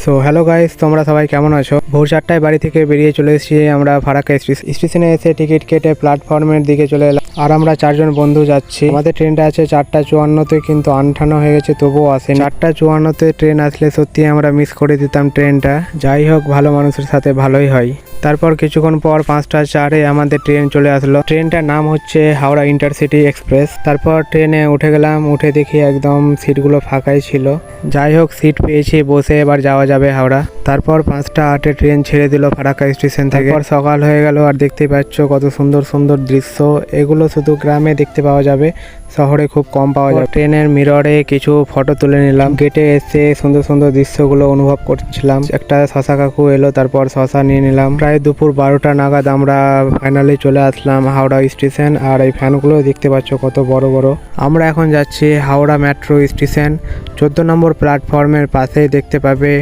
So hello guys, তোমরা সবাই কেমন আছো? ভোর 4টায় বাড়ি থেকে বেরিয়ে চলে এসেছি আমরা ফারাক্কা স্টেশনে এসে টিকিট কেটে প্ল্যাটফর্মের দিকে চলে এলাম। আর আমরা 4জন বন্ধু যাচ্ছি। আমাদের ট্রেনটা আছে 4:54-তে, কিন্তু আনঠানো হয়ে গেছে, তবুও আসেনি। 4:54-তে ট্রেন আসলে সত্যি আমরা মিস করে দিতাম ট্রেনটা। যাই হোক, ভালো মানুষের সাথে ভালোই হয়। তারপর কিছুক্ষণ পর 5:04-এ আমাদের ট্রেন চলে আসলো। ট্রেনটার নাম হচ্ছে হাওড়া ইন্টারসিটি এক্সপ্রেস। তারপর ট্রেনে উঠে গেলাম। উঠে দেখি একদম সিটগুলো ফাঁকাই ছিল। যাই হোক, সিট পেয়েছি, বসে এবার যাওয়া যাবে হাওড়া। তারপর 5:08-এ ট্রেন ছেড়ে দিল ফারাক্কা স্টেশন থেকে। তারপর সকাল হয়ে গেল, আর দেখতে পাচ্ছ কত সুন্দর সুন্দর দৃশ্য। এগুলো শুধু গ্রামে দেখতে পাওয়া যাবে, শহরে খুব কম পাওয়া যাবে। ট্রেনের মিররে কিছু ফটো তুলে নিলাম। গেটে এসে সুন্দর সুন্দর দৃশ্যগুলো অনুভব করছিলাম। একটা শশা কাকু এলো, তারপর শশা নিয়ে নিলাম। প্রায় দুপুর 12টা নাগাদ আমরা ফাইনালি চলে আসলাম হাওড়া স্টেশন। আর এই ফ্যানগুলো দেখতে পাচ্ছ কত বড় বড়। আমরা এখন যাচ্ছি হাওড়া মেট্রো স্টেশন। 14 নম্বর প্ল্যাটফর্মের পাশেই দেখতে পাবে